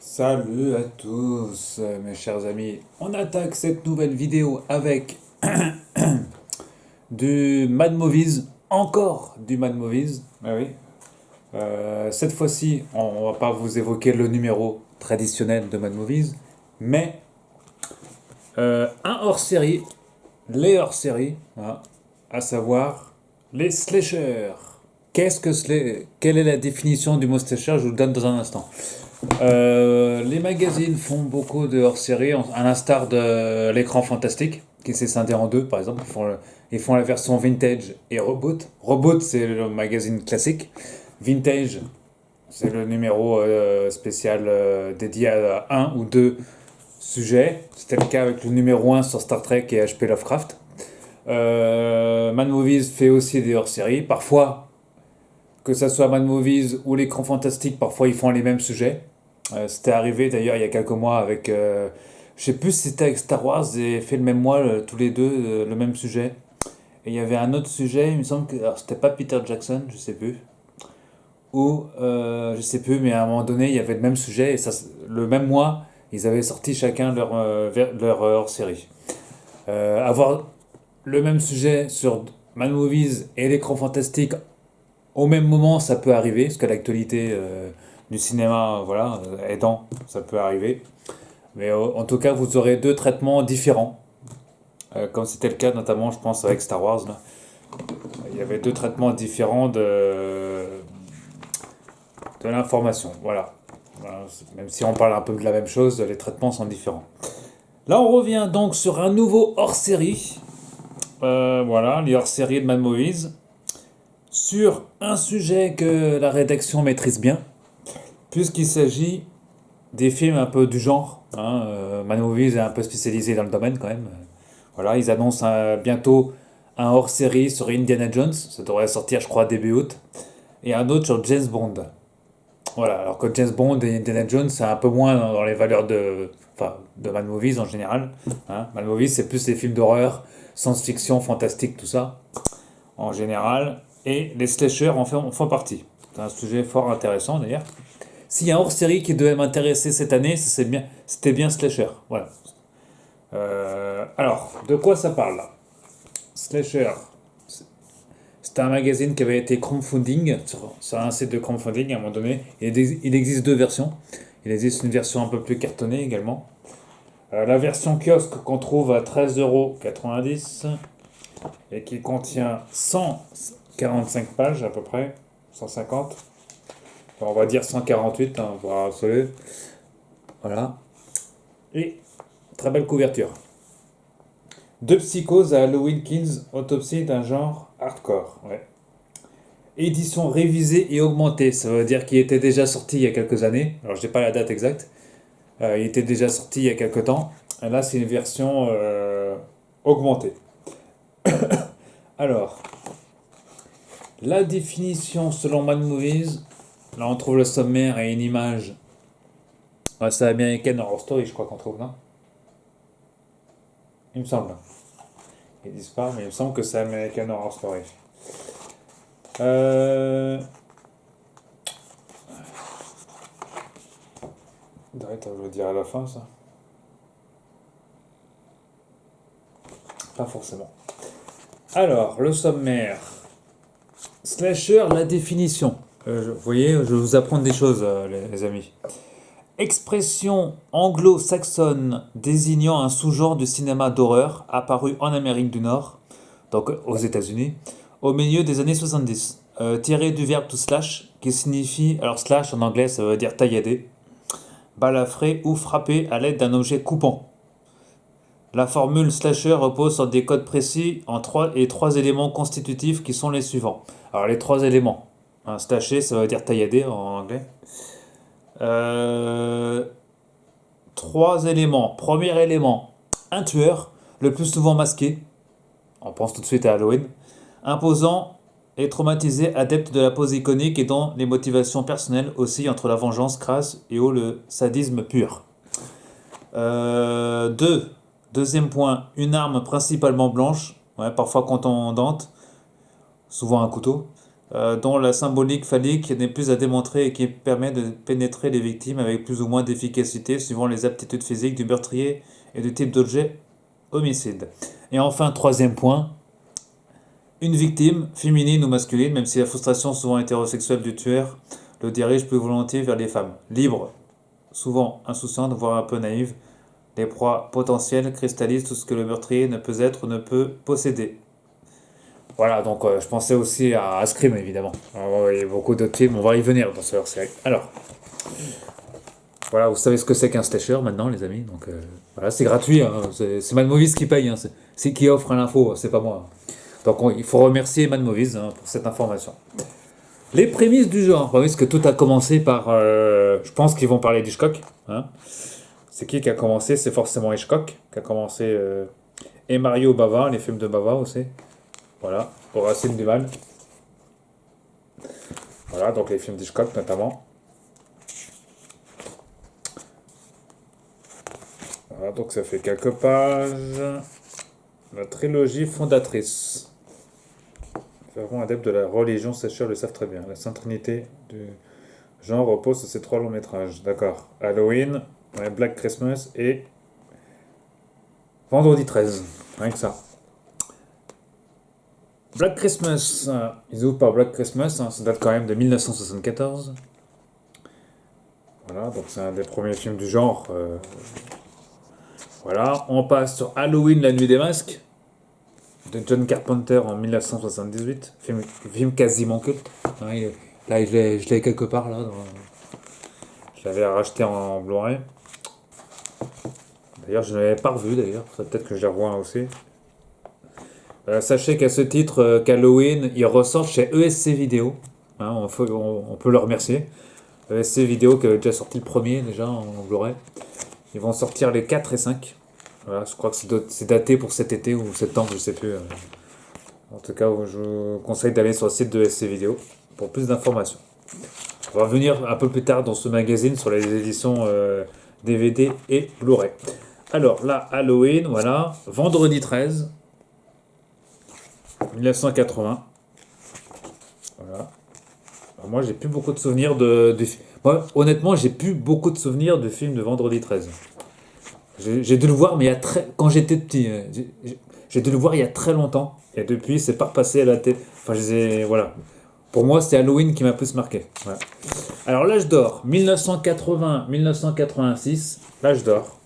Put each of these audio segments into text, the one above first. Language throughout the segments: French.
Salut à tous, mes chers amis. On attaque cette nouvelle vidéo avec du Mad Movies, encore du Mad Movies. Ah oui. Cette fois-ci, on va pas vous évoquer le numéro traditionnel de Mad Movies, mais un hors-série, les hors-séries, hein, à savoir les slashers. Quelle est la définition du mot slasher? Je vous le donne dans un instant. Les magazines font beaucoup de hors-série, à l'instar de l'écran fantastique, qui s'est scindé en deux, par exemple. Ils font la version vintage et reboot. Reboot, c'est le magazine classique. Vintage, c'est le numéro spécial dédié à un ou deux sujets. C'était le cas avec le numéro un sur Star Trek et HP Lovecraft. Mad Movies fait aussi des hors-séries. Parfois, que ça soit Mad Movies ou l'écran fantastique, parfois ils font les mêmes sujets. C'était arrivé d'ailleurs il y a quelques mois avec. Je sais plus si c'était avec Star Wars, ils avaient fait le même mois, tous les deux, le même sujet. Et il y avait un autre sujet, il me semble que. Alors c'était pas Peter Jackson, je sais plus. Ou. Je sais plus, mais à un moment donné, il y avait le même sujet, et ça, le même mois, ils avaient sorti chacun leur hors-série. Avoir le même sujet sur Mad Movies et l'écran fantastique au même moment, ça peut arriver, parce que l'actualité du cinéma, voilà, aidant, ça peut arriver. Mais en tout cas, vous aurez deux traitements différents, comme c'était le cas notamment, je pense, avec Star Wars. Là. Il y avait deux traitements différents de l'information. Voilà. Voilà. Même si on parle un peu de la même chose, les traitements sont différents. Là, on revient donc sur un nouveau hors-série. Voilà, les hors-séries de Mad Movies. Sur un sujet que la rédaction maîtrise bien, puisqu'il s'agit des films un peu du genre. Hein, Mad Movies est un peu spécialisé dans le domaine quand même. Voilà, ils annoncent bientôt un hors-série sur Indiana Jones, ça devrait sortir je crois début août, et un autre sur James Bond. Voilà, alors que James Bond et Indiana Jones c'est un peu moins dans les valeurs enfin, de Mad Movies en général. Hein. Mad Movies c'est plus les films d'horreur, science-fiction, fantastique, tout ça, en général. Et les slashers en font partie. C'est un sujet fort intéressant d'ailleurs. S'il y a un hors-série qui devait m'intéresser cette année, c'était bien Slasher. Voilà. Alors, de quoi ça parle là? Slasher, c'était un magazine qui avait été crowdfunding sur un site de crowdfunding à un moment donné. Il existe deux versions. Il existe une version un peu plus cartonnée également. La version kiosque qu'on trouve à 13,90 € et qui contient 145 pages à peu près, 150. Enfin, on va dire 148, hein, pour absolu. Voilà. Et très belle couverture. Deux psychoses à Halloween Kills, autopsie d'un genre hardcore. Ouais. Édition révisée et augmentée, ça veut dire qu'il était déjà sorti il y a quelques années. Alors je n'ai pas la date exacte. Il était déjà sorti il y a quelques temps. Et là c'est une version augmentée. Alors, la définition selon Mad Movies. Là on trouve le sommaire et une image. Ouais, c'est American Horror Story je crois qu'on trouve, non? Il me semble. Ils disent pas, mais il me semble que c'est American Horror Story. Euh... Attends, je vais dire à la fin ça. Pas forcément. Alors, le sommaire. Slasher, la définition. Vous voyez, je vais vous apprendre des choses, les amis. Expression anglo-saxonne désignant un sous-genre du cinéma d'horreur apparu en Amérique du Nord, donc aux États-Unis, au milieu des années 70. Tiré du verbe to slash, qui signifie, alors slash en anglais ça veut dire taillader, balafrer ou frapper à l'aide d'un objet coupant. La formule slasher repose sur des codes précis en trois éléments constitutifs qui sont les suivants. Alors les trois éléments. Slasher ça veut dire taillader en anglais. Euh, Trois éléments. Premier élément, un tueur, le plus souvent masqué. On pense tout de suite à Halloween. Imposant et traumatisé, adepte de la pose iconique et dont les motivations personnelles oscillent entre la vengeance crasse et le sadisme pur. Deuxième point, une arme principalement blanche, ouais, parfois contondante, souvent un couteau. dont la symbolique phallique n'est plus à démontrer et qui permet de pénétrer les victimes avec plus ou moins d'efficacité suivant les aptitudes physiques du meurtrier et du type d'objet homicide. Et enfin, troisième point, une victime, féminine ou masculine, même si la frustration souvent hétérosexuelle du tueur le dirige plus volontiers vers les femmes, libres, souvent insouciantes, voire un peu naïves, les proies potentielles cristallisent tout ce que le meurtrier ne peut être ou ne peut posséder. Voilà, donc je pensais aussi à Scream, évidemment. Il y a beaucoup d'autres films, on va y venir dans ce hors-série. Alors, voilà, vous savez ce que c'est qu'un slasher maintenant, les amis. Donc voilà, c'est gratuit, hein, c'est Mad Movies qui paye, hein, c'est qui offre l'info, c'est pas moi. Donc il faut remercier Mad Movies hein, pour cette information. Les prémices du genre, parce que tout a commencé par, je pense qu'ils vont parler d'Hitchcock. Hein. C'est qui a commencé? C'est forcément Hitchcock qui a commencé, et Mario Bava, les films de Bava aussi. Voilà, pour Racine du Mal. Voilà, donc les films d'Hitchcock notamment. Voilà, donc ça fait quelques pages. La trilogie fondatrice. Fervent adepte de la religion, ces chercheurs le savent très bien. La Sainte Trinité du genre repose sur ces trois longs métrages. D'accord. Halloween, Black Christmas et Vendredi 13. Rien que ça. Black Christmas, ils ouvrent par Black Christmas, hein, ça date quand même de 1974. Voilà, donc c'est un des premiers films du genre. Voilà, on passe sur Halloween, la nuit des masques, de John Carpenter en 1978. Film quasiment culte. Hein, là, je l'ai quelque part, là. Je l'avais racheté en Blu-ray. D'ailleurs, je ne l'avais pas revu, d'ailleurs. Peut-être que je la revois aussi. Sachez qu'à ce titre, qu'Halloween, il ressort chez ESC Vidéo. Hein, on peut le remercier. ESC Vidéo qui avait déjà sorti le premier, déjà, en Blu-ray. Ils vont sortir les 4 et 5. Voilà, je crois que c'est daté pour cet été ou septembre, je sais plus. En tout cas, je vous conseille d'aller sur le site de SC Vidéo pour plus d'informations. On va revenir un peu plus tard dans ce magazine sur les éditions DVD et Blu-ray. Alors là, Halloween, voilà. Vendredi 13, 1980. Voilà. Alors moi, j'ai plus beaucoup de souvenirs Moi, honnêtement, j'ai plus beaucoup de souvenirs de films de Vendredi 13. J'ai dû le voir, mais quand j'étais petit. J'ai dû le voir il y a très longtemps. Et depuis, c'est pas repassé à la tête. Enfin, voilà. Pour moi, c'est Halloween qui m'a plus marqué. Voilà. Alors, l'âge d'or, 1980-1986. L'âge d'or.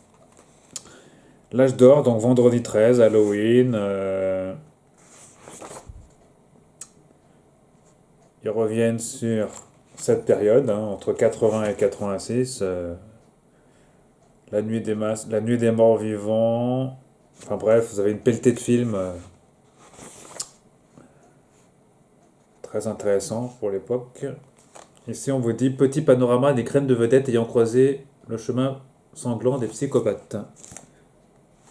L'âge d'or, donc vendredi 13, Halloween. Ils reviennent sur cette période, hein, entre 80 et 86. La nuit la nuit des morts vivants. Enfin bref, vous avez une pelletée de films très intéressants pour l'époque. Ici, on vous dit petit panorama des crèmes de vedettes ayant croisé le chemin sanglant des psychopathes.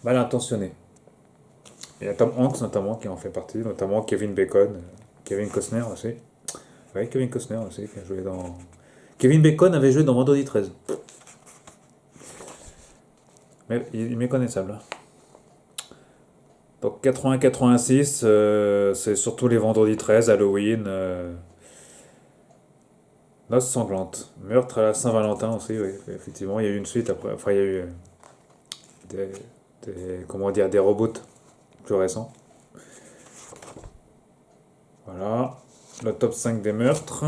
Mal intentionnés. Il y a Tom Hanks notamment qui en fait partie, notamment Kevin Bacon, Kevin Costner aussi. Oui, Kevin Costner aussi qui a joué dans. Kevin Bacon avait joué dans Vendredi 13. Mais il est méconnaissable. Hein. Donc 80-86, c'est surtout les vendredis 13, Halloween, Noces sanglantes, meurtre à la Saint-Valentin aussi, oui, effectivement, il y a eu une suite après, enfin il y a eu des, comment dire, des reboots plus récents. Voilà, le top 5 des meurtres.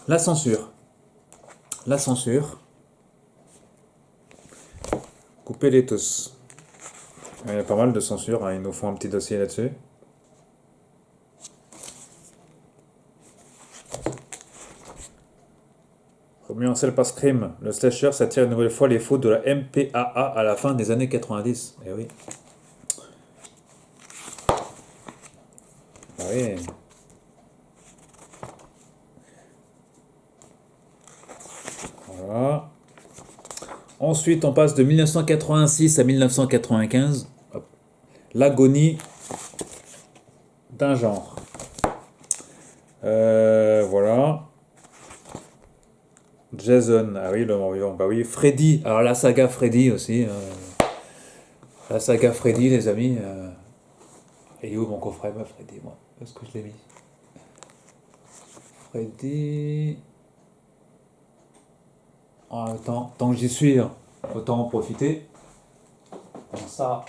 La censure. La censure. Coupez-les tous. Il y a pas mal de censure, hein, ils nous font un petit dossier là-dessus. Remis en selle par Scream, le slasher s'attire une nouvelle fois les fautes de la MPAA à la fin des années 90. Eh oui. Ah oui. Voilà. Ensuite, on passe de 1986 à 1995. Hop. L'agonie d'un genre. Voilà. Jason, ah oui, le mort vivant, bah oui. Freddy, alors la saga Freddy aussi. La saga Freddy, les amis. Et où mon coffret, bah, Freddy, moi? Où est-ce que je l'ai mis? Freddy. Tant que j'y suis, hein, autant en profiter. Comme ça,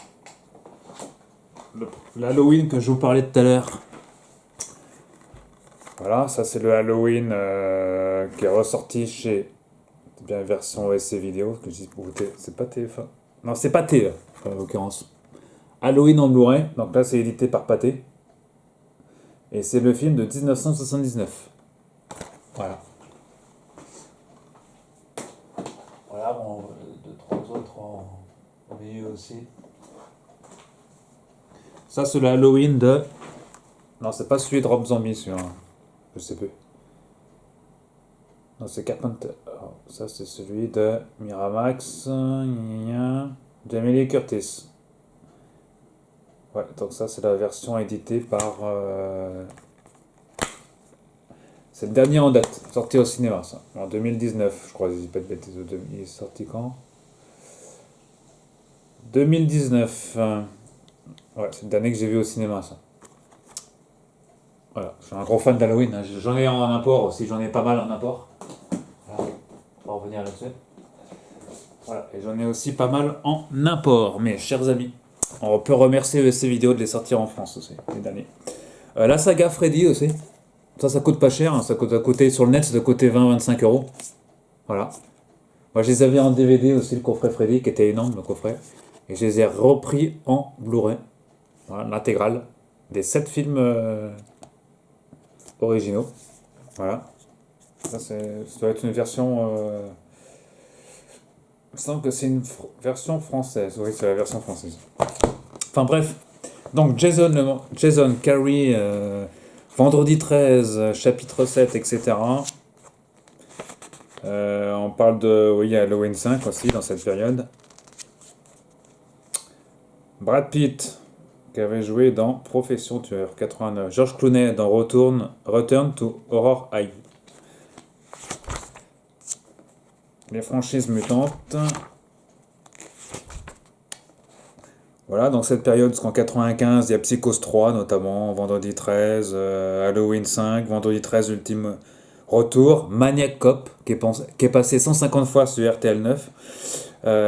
l'Halloween que je vous parlais tout à l'heure. Voilà, ça c'est le Halloween qui est ressorti chez. C'est bien version OSC vidéo, que je dis pour c'est pas TF1. Non, c'est pas TF, en l'occurrence. Halloween en Blu-ray, donc là c'est édité par Pathé. Et c'est le film de 1979. Voilà. Voilà, bon, deux, trois autres en milieu aussi. Ça c'est le Halloween de. Non, c'est pas celui de Rob Zombie, celui-là. Je sais plus. Non, c'est Carpenter. Alors, ça c'est celui de Miramax. Jamie Lee Curtis. Ouais, donc ça c'est la version éditée par. C'est le dernier en date, sorti au cinéma, ça. En 2019, je crois, je dis pas de bêtises. Il est sorti quand? 2019. Ouais, c'est le dernier que j'ai vu au cinéma, ça. Voilà, je suis un gros fan d'Halloween, hein. J'en ai en import aussi, j'en ai pas mal en import. Voilà, on va revenir là-dessus. Voilà, et j'en ai aussi pas mal en import, mes chers amis. On peut remercier ESC Vidéo de les sortir en France aussi, les derniers. La saga Freddy aussi. Ça coûte pas cher, hein. Ça coûte à côté sur le net, ça doit coûter 20-25 euros. Voilà. Moi, je les avais en DVD aussi, le coffret Freddy, qui était énorme, le coffret. Et je les ai repris en Blu-ray. Voilà, l'intégrale des 7 films originaux. Voilà. Ça doit être une version. Il me semble que c'est une version française. Oui, c'est la version française. Enfin bref. Donc Jason Carrey, Vendredi 13, chapitre 7, etc. On parle de Halloween 5 aussi dans cette période. Brad Pitt, qui avait joué dans Profession Tueur, 89. George Clooney dans Return to Horror High. Les franchises mutantes. Voilà, dans cette période, jusqu'en 95, il y a Psychose 3 notamment, Vendredi 13, Halloween 5, Vendredi 13 Ultime Retour, Maniac Cop, qui est passé 150 fois sur RTL 9.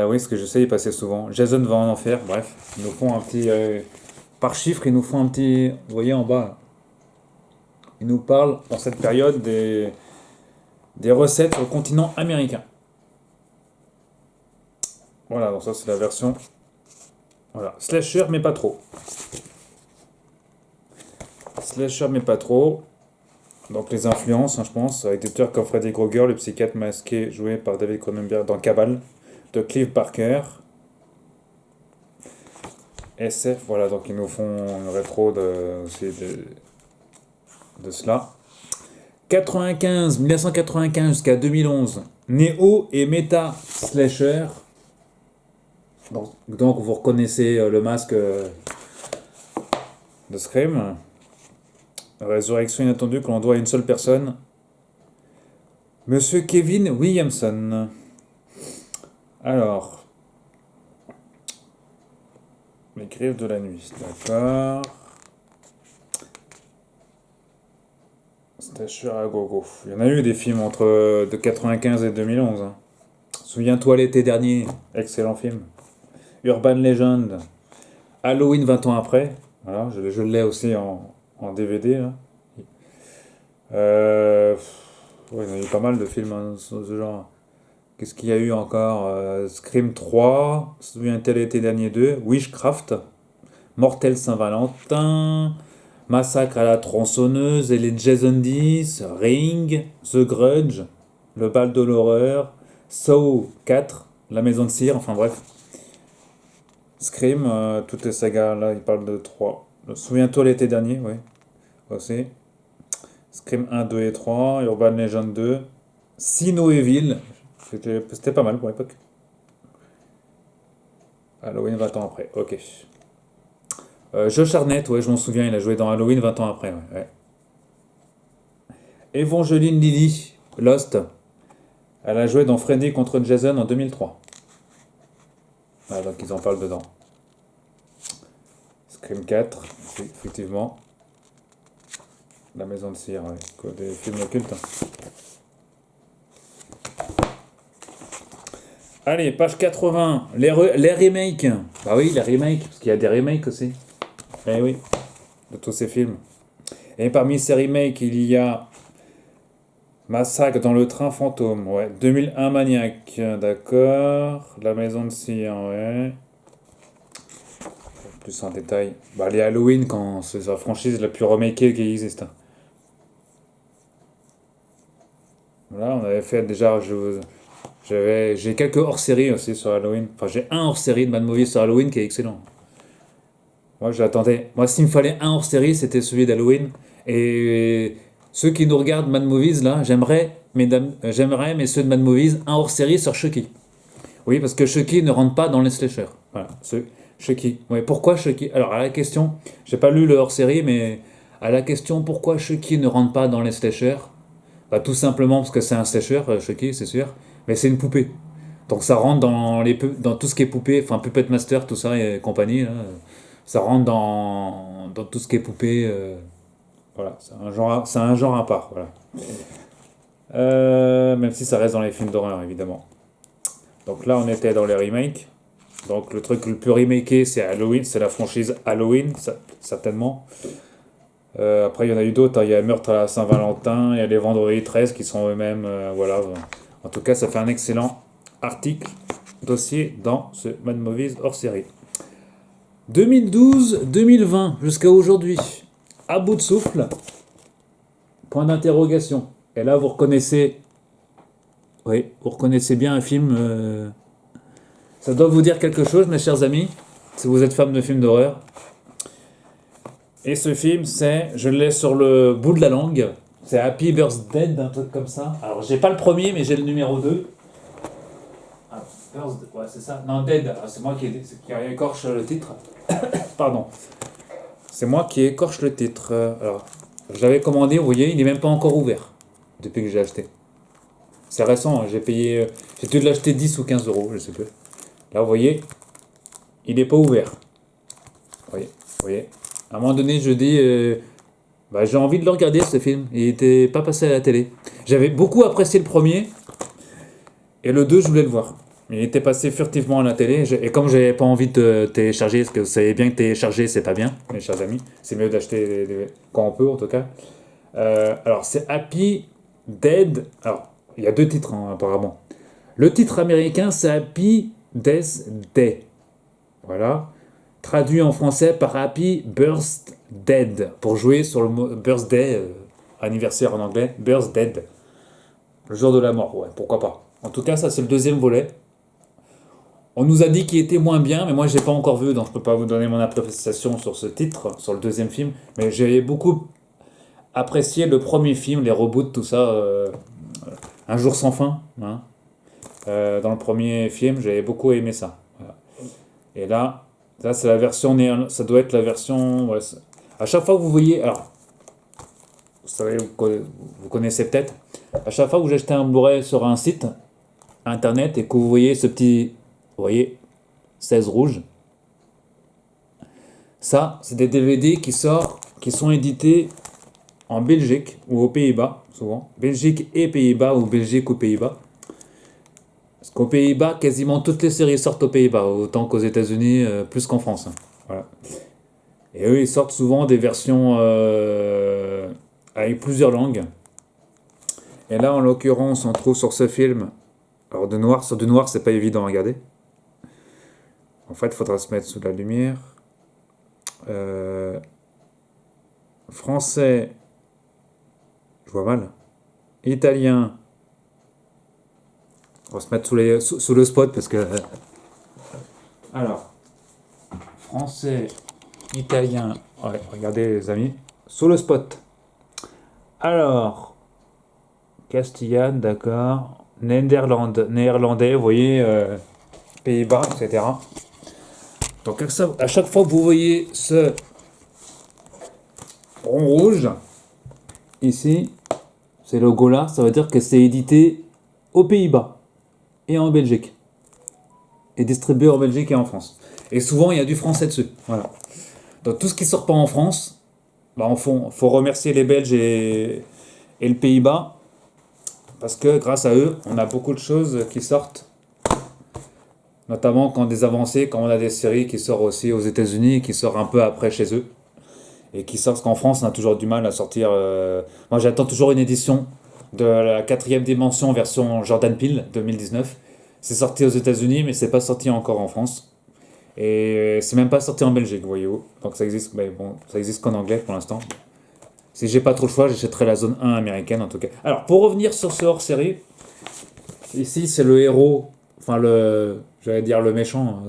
Oui, ce que je sais, il passait souvent. Jason va en enfer, bref. Ils nous font un petit. Par chiffre, ils nous font un petit. Vous voyez en bas, là. Ils nous parlent, dans cette période, des recettes sur le continent américain. Voilà, donc ça, c'est la version. Voilà, slasher, mais pas trop. Slasher, mais pas trop. Donc les influences, hein, je pense, avec des auteurs comme Freddy Krueger, le psychiatre masqué joué par David Cronenberg dans Cabal, de Clive Barker. SF, voilà, donc ils nous font une rétro aussi de cela. 1995 jusqu'à 2011, Néo et Meta Slasher. Donc vous reconnaissez le masque de Scream. Résurrection inattendue que l'on doit à une seule personne. Monsieur Kevin Williamson. Alors. Les griffes de la nuit, d'accord. Slasher à gogo. Il y en a eu des films de 95 et 2011. Hein. Souviens-toi l'été dernier, excellent film. Urban Legend. Halloween 20 ans après. Voilà, je l'ai aussi en DVD. Là. Ouais, il y en a eu pas mal de films hein, de ce genre. Qu'est-ce qu'il y a eu encore Scream 3, Souviens-toi l'été dernier 2, Witchcraft, Mortel Saint-Valentin, Massacre à la tronçonneuse et les Jason 10, Ring, The Grudge, Le bal de l'horreur, Saw 4, La maison de cire, enfin bref. Scream, toutes les sagas, là, il parle de 3. Souviens-toi l'été dernier, oui, aussi. Scream 1, 2 et 3, Urban Legend 2, Sino Evil, c'était pas mal pour l'époque. Halloween 20 ans après, ok. Josh Hartnett, ouais, je m'en souviens, il a joué dans Halloween 20 ans après, ouais. Evangeline Lilly, Lost, elle a joué dans Freddy contre Jason en 2003. Ah, donc ils en parlent dedans. Scream 4, effectivement. La Maison de Cire, ouais. Quoi, des films occultes. Allez, page 80. Les remakes. Bah oui, les remakes, parce qu'il y a des remakes aussi. Eh oui, de tous ces films. Et parmi ces remakes, il y a Massacre dans le train fantôme, ouais. 2001 Maniac, d'accord. La Maison de Cire, ouais. Plus en détail. Bah, les Halloween, quand c'est la franchise la plus remakée qui existe. Voilà, on avait fait déjà. J'ai quelques hors-séries aussi sur Halloween. Enfin, j'ai un hors-série de Mad Movie sur Halloween qui est excellent. Moi, j'attendais. Moi, s'il me fallait un hors-série, c'était celui d'Halloween. Et ceux qui nous regardent Mad Movies, là, j'aimerais, mais ceux de Mad Movies, un hors-série sur Chucky. Oui, parce que Chucky ne rentre pas dans les slashers. Voilà, Chucky. Ouais, pourquoi Chucky? Alors, à la question, j'ai pas lu le hors-série, mais à la question pourquoi Chucky ne rentre pas dans les slashers, bah, tout simplement parce que c'est un slasher, Chucky, c'est sûr, mais c'est une poupée. Donc ça rentre dans tout ce qui est poupée, enfin Puppet Master, tout ça et compagnie. Là, ça rentre dans tout ce qui est poupée. Voilà, c'est un genre à part. Voilà. Même si ça reste dans les films d'horreur, évidemment. Donc là, on était dans les remakes. Donc le truc le plus remaké, c'est Halloween, c'est la franchise Halloween, certainement. Après, il y en a eu d'autres, hein. Il y a Meurtre à la Saint-Valentin, il y a les Vendredis 13 qui sont eux-mêmes. Voilà. En tout cas, ça fait un excellent article, dossier dans ce Mad Movies hors série. 2012-2020, jusqu'à aujourd'hui. À bout de souffle, point d'interrogation. Et là, vous reconnaissez. Oui, vous reconnaissez bien un film. Ça doit vous dire quelque chose, mes chers amis, si vous êtes fans de films d'horreur. Et ce film, je l'ai sur le bout de la langue, c'est Happy Birthday, un truc comme ça. Alors, j'ai pas le premier, mais j'ai le numéro 2. Ah, Birthday, ouais, c'est ça. Non, Dead, c'est moi qui écorche le titre. Pardon. C'est moi qui écorche le titre. Alors, j'avais commandé, vous voyez, il n'est même pas encore ouvert depuis que j'ai acheté. C'est récent, hein, j'ai dû l'acheter 10 ou 15 euros, je sais plus. Là, vous voyez, il n'est pas ouvert. Vous voyez. À un moment donné, je dis, j'ai envie de le regarder, ce film. Il n'était pas passé à la télé. J'avais beaucoup apprécié le premier, et le 2, je voulais le voir. Il était passé furtivement à la télé, et comme j'avais pas envie de télécharger, parce que vous savez bien que télécharger, c'est pas bien, mes chers amis. C'est mieux d'acheter quand on peut, en tout cas. Alors, c'est Happy Dead. Alors, il y a deux titres, hein, apparemment. Le titre américain, c'est Happy Death Day. Voilà. Traduit en français par Happy Birthday. Pour jouer sur le mot birthday, anniversaire en anglais, Birthday. Le jour de la mort, ouais, pourquoi pas. En tout cas, ça, c'est le deuxième volet. On nous a dit qu'il était moins bien, mais moi, je l'ai pas encore vu, donc je peux pas vous donner mon appréciation sur ce titre, sur le deuxième film. Mais j'ai beaucoup apprécié le premier film, les reboots, tout ça. Un jour sans fin, hein. Dans le premier film, j'avais beaucoup aimé ça. Voilà. Et là, c'est la version ça doit être la version. Ouais, à chaque fois que vous voyez, alors, vous savez, vous connaissez peut-être. À chaque fois que vous achetez un Blu-ray sur un site internet et que vous voyez ce petit, vous voyez, 16 rouge. Ça, c'est des DVD qui sont édités en Belgique ou aux Pays-Bas, souvent. Belgique et Pays-Bas ou Belgique ou Pays-Bas. Parce qu'aux Pays-Bas, quasiment toutes les séries sortent aux Pays-Bas, autant qu'aux États-Unis, plus qu'en France. Voilà. Et eux, ils sortent souvent des versions avec plusieurs langues. Et là, en l'occurrence, on trouve sur ce film. Alors, sur du noir, c'est pas évident à regarder. En fait, il faudra se mettre sous la lumière. Français, je vois mal. Italien. On va se mettre sous le spot parce que. Alors, français, italien. Ouais, regardez les amis, sous le spot. Alors, Castillan, d'accord. Néerlandais, vous voyez, Pays-Bas, etc. Donc à chaque fois que vous voyez ce rond rouge, ici, ces logos-là, ça veut dire que c'est édité aux Pays-Bas et en Belgique. Et distribué en Belgique et en France. Et souvent, il y a du français dessus. Voilà. Donc tout ce qui sort pas en France, bah, faut remercier les Belges et le Pays-Bas, parce que grâce à eux, on a beaucoup de choses qui sortent, notamment quand des avancées, quand on a des séries qui sortent aussi aux États-Unis, qui sortent un peu après chez eux, et qui sortent, parce qu'en France, on a toujours du mal à sortir. Moi, j'attends toujours une édition de la quatrième dimension version Jordan Peele 2019. C'est sorti aux États-Unis, mais c'est pas sorti encore en France. Et c'est même pas sorti en Belgique, voyez-vous. Donc ça existe, mais bon, ça existe qu'en anglais pour l'instant. Si j'ai pas trop le choix, j'achèterai la zone 1 américaine en tout cas. Alors pour revenir sur ce hors-série, ici c'est le héros, enfin j'allais dire le méchant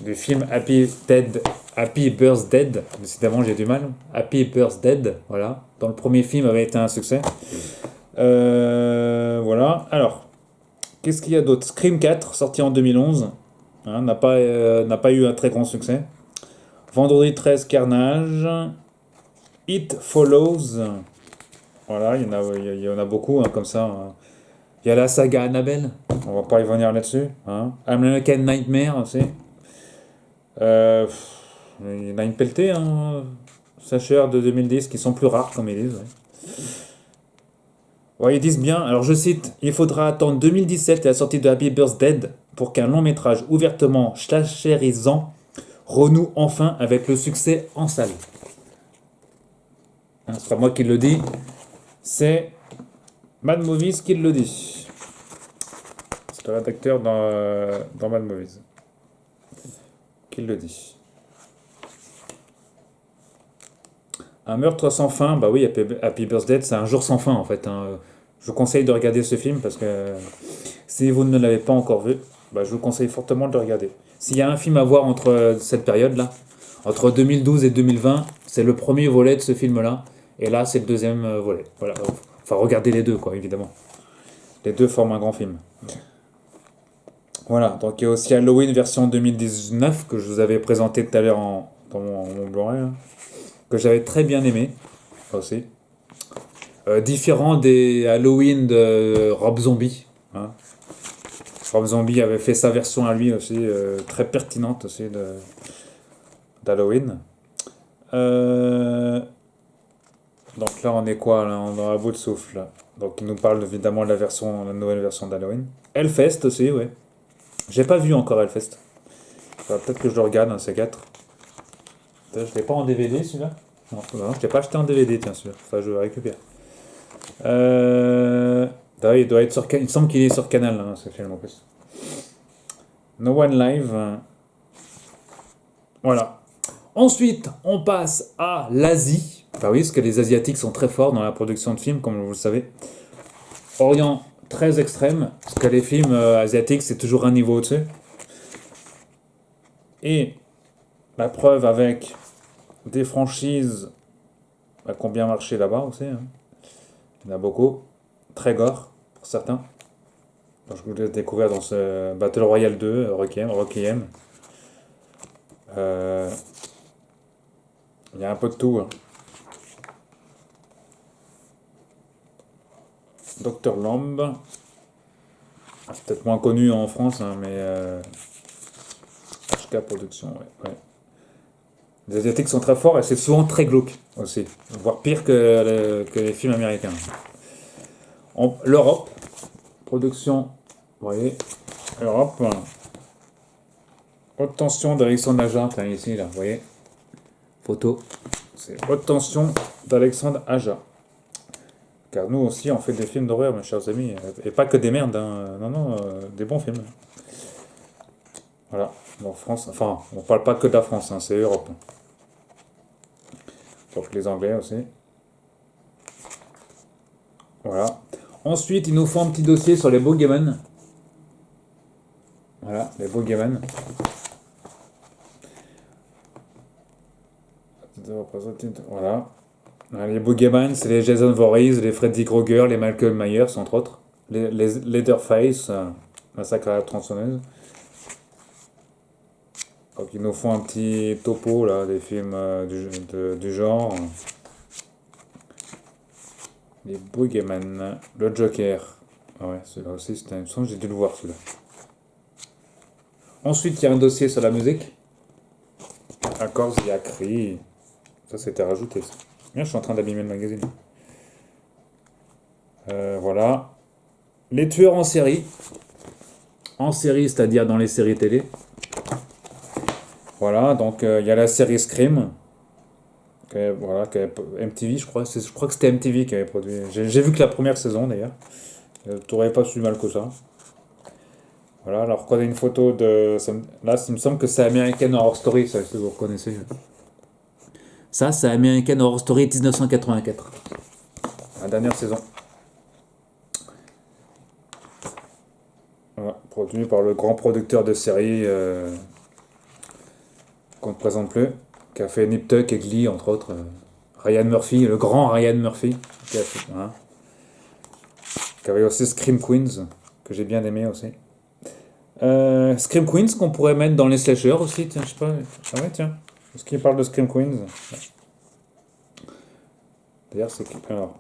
du film Happy Birthday. Décidément j'ai du mal. Happy Birthday, voilà. Dans le premier film avait été un succès. Voilà. Alors, qu'est-ce qu'il y a d'autre? Scream 4, sorti en 2011. Hein, n'a pas eu un très grand succès. Vendredi 13, Carnage. It Follows. Voilà, il y en a beaucoup hein, comme ça. Hein. Il y a la saga Annabelle. On va pas y venir là-dessus. Hein. American Nightmare aussi. Il y en a une pelletée, hein. Sacheurs de 2010 qui sont plus rares, comme ils disent. Ouais. Ouais, ils disent bien, alors je cite, il faudra attendre 2017 et la sortie de Happy Birthday pour qu'un long métrage ouvertement slasherisant renoue enfin avec le succès en salle. Hein, c'est pas moi qui le dis, c'est Mad Movies qui le dit. C'est le rédacteur dans Mad Movies qui le dit. Un meurtre sans fin, bah oui, Happy Birthday, c'est un jour sans fin en fait. Hein. Je vous conseille de regarder ce film parce que si vous ne l'avez pas encore vu, bah, je vous conseille fortement de le regarder. S'il y a un film à voir entre cette période-là, entre 2012 et 2020, c'est le premier volet de ce film-là. Et là, c'est le deuxième volet. Voilà. Enfin, regardez les deux, quoi, évidemment. Les deux forment un grand film. Voilà. Donc, il y a aussi Halloween version 2019 que je vous avais présenté tout à l'heure dans mon Blu-ray, hein, que j'avais très bien aimé aussi. Différent des Halloween de Rob Zombie. Hein. Rob Zombie avait fait sa version à lui aussi, très pertinente aussi d'Halloween. Donc là, on est quoi là? On est à bout de souffle. Là. Donc il nous parle évidemment de la nouvelle version d'Halloween. Hellfest aussi, ouais. J'ai pas vu encore Hellfest. Peut-être que je le regarde, un C4. Je l'ai pas en DVD celui-là. Non, je l'ai pas acheté en DVD, tiens, celui-là. Enfin, je le récupère. Il doit être sur. Il me semble qu'il est sur Canal, hein, ce film en plus. No One Live. Voilà. Ensuite, on passe à l'Asie. Bah oui, parce que les Asiatiques sont très forts dans la production de films, comme vous le savez. Orient très extrême, parce que les films asiatiques, c'est toujours un niveau au-dessus. Et la preuve avec des franchises qui ont bien marché là-bas aussi. Hein. Il y en a beaucoup. Très gore, pour certains. Donc, je vous l'ai découvert dans ce Battle Royale 2, Requiem. Il y a un peu de tout. Hein. Dr. Lamb. C'est peut-être moins connu en France, hein, mais HK Production, ouais. Les Asiatiques sont très forts et c'est souvent très glauque aussi, voire pire que les films américains. L'Europe, production, vous voyez, Europe, haute tension d'Alexandre Aja, ici, là, vous voyez, photo, c'est haute tension d'Alexandre Aja. Car nous aussi, on fait des films d'horreur, mes chers amis. Et pas que des merdes, hein. Non, des bons films. Voilà. En France, enfin, on parle pas que de la France, hein, c'est Europe. Donc les Anglais aussi. Voilà. Ensuite, il nous faut un petit dossier sur les Boogeyman. Voilà, les Boogeyman. Voilà. Les Boogeyman, c'est les Jason Voorhees, les Freddy Krueger, les Michael Myers, entre autres. Les Leatherface, Massacre à la tronçonneuse. Donc ils nous font un petit topo là, des films du genre. Les Boogeyman, le Joker. Ah ouais, celui-là aussi, c'était une chose, j'ai dû le voir celui-là. Ensuite, il y a un dossier sur la musique. Accords et Acri. Ça, c'était rajouté. Ça. Bien, je suis en train d'abîmer le magazine. Voilà. Les tueurs en série. En série, c'est-à-dire dans les séries télé. Voilà, donc il y a la série Scream. Voilà, MTV, je crois. Je crois que c'était MTV qui avait produit. J'ai vu que la première saison d'ailleurs. T'aurais pas su mal que ça. Voilà, alors qu'on a une photo de. Là, il me semble que c'est American Horror Story, ça, si vous reconnaissez. Ça, c'est American Horror Story 1984. La dernière saison. Voilà, produit par le grand producteur de séries qu'on ne présente plus, qui a fait Nip Tuck et Glee, entre autres. Ryan Murphy, le grand Ryan Murphy, voilà. Qui avait aussi Scream Queens, que j'ai bien aimé aussi. Scream Queens qu'on pourrait mettre dans les slashers aussi, tiens, je sais pas. Ah ouais, tiens. Est-ce qu'il parle de Scream Queens? D'ailleurs, c'est. Alors.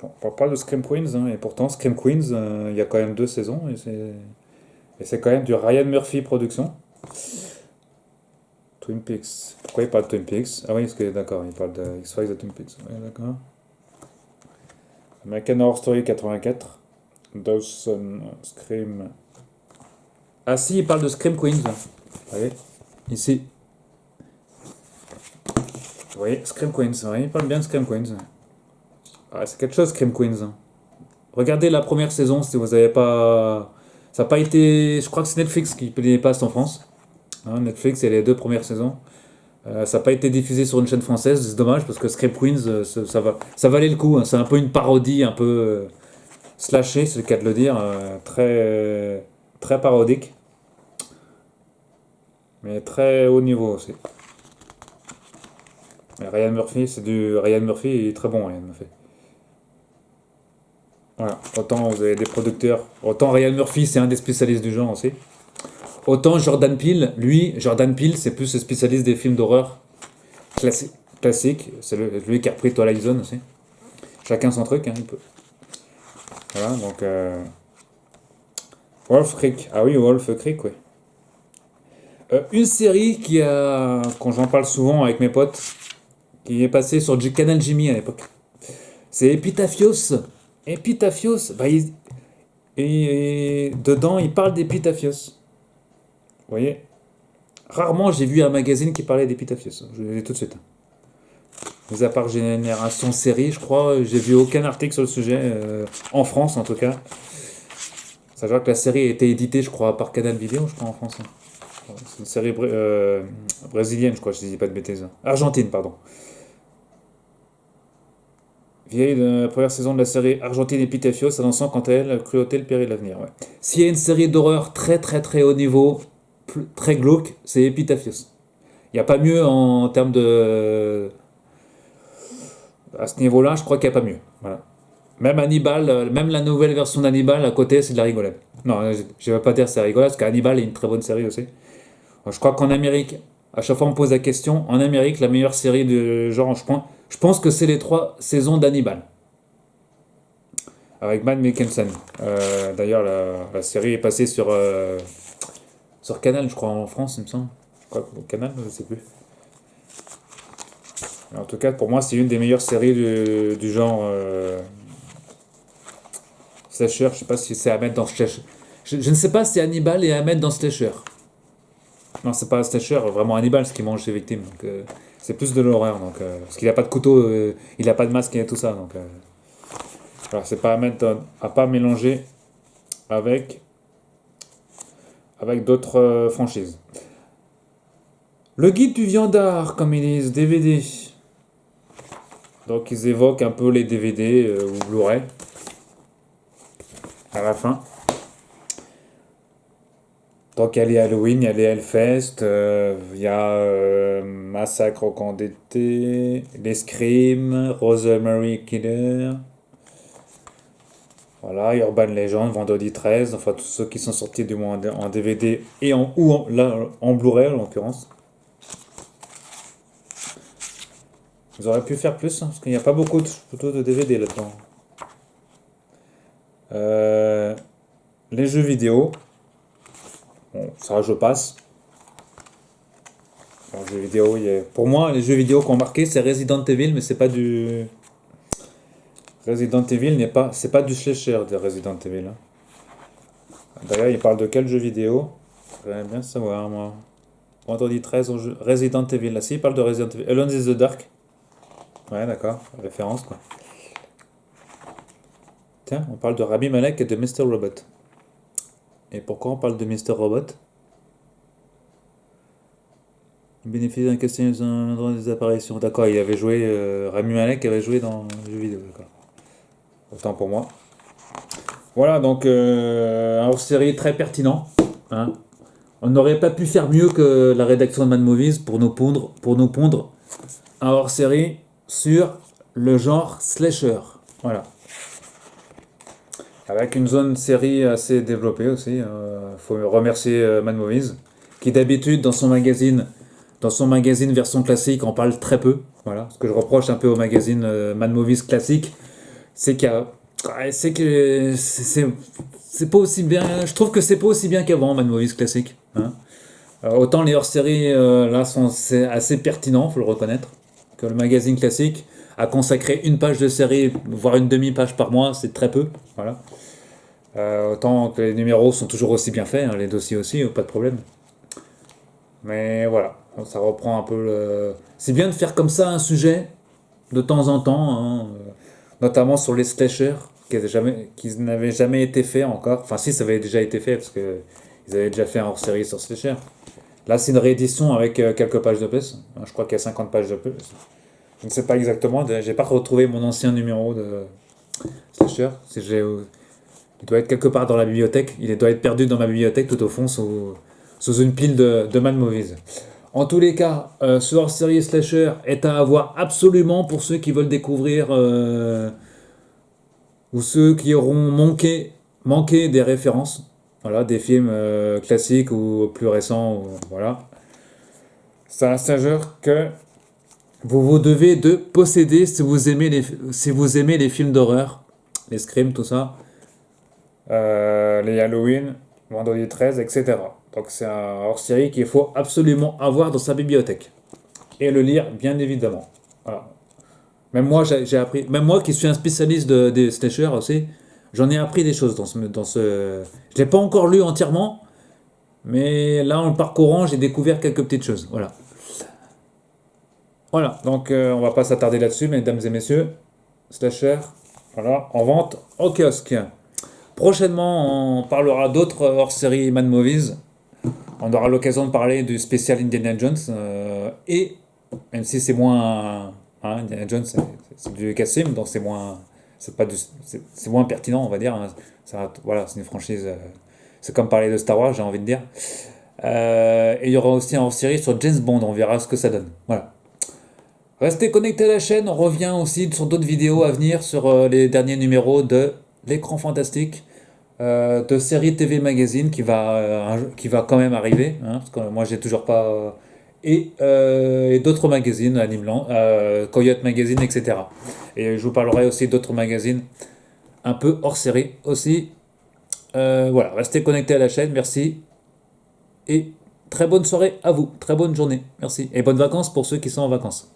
On parle pas de Scream Queens, hein, et pourtant, Scream Queens, il y a quand même 2 saisons, et c'est quand même du Ryan Murphy production. Twin Peaks. Pourquoi il parle de Twin Peaks? Ah oui, parce que d'accord, il parle de X-Files de Twin Peaks. Ouais, d'accord. American Horror Story 84. Dawson, Scream. Ah si, il parle de Scream Queens. Vous voyez, ici. Vous voyez, Scream Queens. Oui, il parle bien de Scream Queens. Ah, c'est quelque chose, Scream Queens. Regardez la première saison si vous n'avez pas. Ça n'a pas été. Je crois que c'est Netflix qui les passe en France. Hein, Netflix, et les 2 premières saisons. Ça n'a pas été diffusé sur une chaîne française, c'est dommage parce que Scream Queens, ça valait le coup. Hein. C'est un peu une parodie, un peu slashée, c'est le cas de le dire, très parodique, mais très haut niveau aussi. Et Ryan Murphy, c'est du Ryan Murphy, il est très bon, Ryan Murphy. Voilà, autant vous avez des producteurs, autant Ryan Murphy, c'est un des spécialistes du genre aussi. Autant Jordan Peele, Jordan Peele, c'est plus le spécialiste des films d'horreur classiques. C'est lui qui a repris Twilight Zone aussi. Chacun son truc, hein, il peut. Voilà, donc. Wolf Creek. Ah oui, Wolf Creek, oui. Une série quand j'en parle souvent avec mes potes, qui est passée sur du Canal Jimmy à l'époque. C'est Epitaphios. Epitaphios, et dedans, il parle d'Epitaphios. Vous voyez? Rarement j'ai vu un magazine qui parlait d'Epitaphios. Je le dis tout de suite. Mis à part Génération Série, je crois, j'ai vu aucun article sur le sujet, en France en tout cas. Sachant que la série a été éditée, je crois, par Canal Vidéo, je crois, en France. C'est une série brésilienne, je crois, je ne dis pas de bêtises. Argentine, pardon. Vieille de la première saison de la série Argentine Epitaphios, annonçant quant à elle Cruauté, le péril de l'avenir. Ouais. S'il y a une série d'horreur très très très haut niveau, très glauque, c'est Epitaphios. Il n'y a pas mieux en termes de. À ce niveau-là, je crois qu'il n'y a pas mieux. Voilà. Même Hannibal, même la nouvelle version d'Hannibal à côté, c'est de la rigolade. Non, je ne vais pas dire c'est rigolade, parce qu'Hannibal est une très bonne série aussi. Je crois qu'en Amérique, à chaque fois on me pose la question, en Amérique, la meilleure série de genre, je pense que c'est les 3 saisons d'Hannibal. Avec Matt Mikkelsen. D'ailleurs, la série est passée sur Canal, je crois, en France, il me semble. Je crois que Canal, je ne sais plus. En tout cas, pour moi, c'est une des meilleures séries du genre slasher. Je sais pas si c'est à mettre dans slasher. Je ne sais pas si Hannibal est à mettre dans slasher. Non, c'est pas un slasher, vraiment Hannibal, ce qui mange ses victimes. Donc, c'est plus de l'horreur. Donc, parce qu'il n'a pas de couteau, il n'a pas de masque et tout ça. Donc, alors, c'est pas à mettre, à pas mélanger avec d'autres franchises. Le guide du viandard, comme ils disent, DVD. Donc ils évoquent un peu les DVD ou Blu-ray à la fin. Donc il y a les Halloween, il y a les Hellfest, il y a Massacre au camp d'été, les Scream, Rosemary Killer, voilà, Urban Legend, Vendredi 13, enfin tous ceux qui sont sortis du moins en DVD et en Blu-ray en l'occurrence. Ils auraient pu faire plus, hein, parce qu'il n'y a pas beaucoup de DVD là-dedans. Les jeux vidéo. Bon, ça je passe. Alors, jeux vidéo, pour moi, les jeux vidéo qui ont marqué, c'est Resident Evil, mais c'est pas du. Resident Evil c'est pas du slasher de Resident Evil, hein. D'ailleurs, il parle de quel jeu vidéo? J'aimerais bien savoir, moi. Vendredi 13, Resident Evil. Là, si, il parle de Resident Evil. Alone in the Dark. Ouais, d'accord. Référence, quoi. Tiens, on parle de Rami Malek et de Mr. Robot. Et pourquoi on parle de Mr. Robot? Il bénéficie d'un casting dans des apparitions. D'accord, il avait joué. Rami Malek avait joué dans le jeu vidéo, d'accord. Autant pour moi. Voilà, donc un hors-série très pertinent, hein. On n'aurait pas pu faire mieux que la rédaction de Mad Movies pour nous pondre un hors-série sur le genre slasher. Voilà. Avec une zone série assez développée aussi. Il faut remercier Mad Movies, qui d'habitude dans son magazine version classique, en parle très peu. Voilà. Ce que je reproche un peu au magazine Mad Movies classique, c'est qu'il y a c'est que c'est pas aussi bien. Je trouve que c'est pas aussi bien qu'avant, Mad Movies classique, hein. Autant les hors-séries là sont assez pertinents, faut le reconnaître, que le magazine classique a consacré une page de série, voire une demi-page par mois, c'est très peu. Voilà. Autant que les numéros sont toujours aussi bien faits, hein, les dossiers aussi, pas de problème. Mais voilà, ça reprend un peu le. C'est bien de faire comme ça un sujet de temps en temps, hein, notamment sur les slashers qui n'avaient jamais été faits encore. Enfin, si, ça avait déjà été fait parce que ils avaient déjà fait un hors-série sur slasher. Là, c'est une réédition avec quelques pages de plus. Je crois qu'il y a 50 pages de plus. Je ne sais pas exactement. J'ai pas retrouvé mon ancien numéro de slasher. Il doit être quelque part dans la bibliothèque. Il doit être perdu dans ma bibliothèque tout au fond sous une pile de Mad Movies. En tous les cas, ce hors-série slasher est à avoir absolument pour ceux qui veulent découvrir ou ceux qui auront manqué des références, voilà, des films classiques ou plus récents, voilà. C'est un slasher que vous devez de posséder si vous aimez les films d'horreur, les Scream, tout ça, les Halloween, Vendredi 13, etc. Donc c'est un hors-série qu'il faut absolument avoir dans sa bibliothèque. Et le lire, bien évidemment. Voilà. Même moi, j'ai appris. Même moi qui suis un spécialiste des slashers aussi, j'en ai appris des choses Je l'ai pas encore lu entièrement, mais là, en le parcourant, j'ai découvert quelques petites choses. Voilà. Voilà, donc on va pas s'attarder là-dessus, mesdames et messieurs. Slasher, voilà, en vente au kiosque. Prochainement, on parlera d'autres hors-série Mad Movies. On aura l'occasion de parler du spécial Indiana Jones. Et même si c'est moins. Hein, Indiana Jones, c'est du Cassim, donc c'est moins pertinent, on va dire, hein. Voilà, c'est une franchise. C'est comme parler de Star Wars, j'ai envie de dire. Et il y aura aussi un hors-série sur James Bond, on verra ce que ça donne. Voilà. Restez connectés à la chaîne, on revient aussi sur d'autres vidéos à venir sur les derniers numéros de L'écran fantastique, de série TV Magazine qui va quand même arriver, hein, parce que moi j'ai toujours pas. Et d'autres magazines, Animeland, Coyote Magazine, etc. Et je vous parlerai aussi d'autres magazines un peu hors série aussi. Voilà, restez connectés à la chaîne, merci. Et très bonne soirée à vous, très bonne journée, merci. Et bonnes vacances pour ceux qui sont en vacances.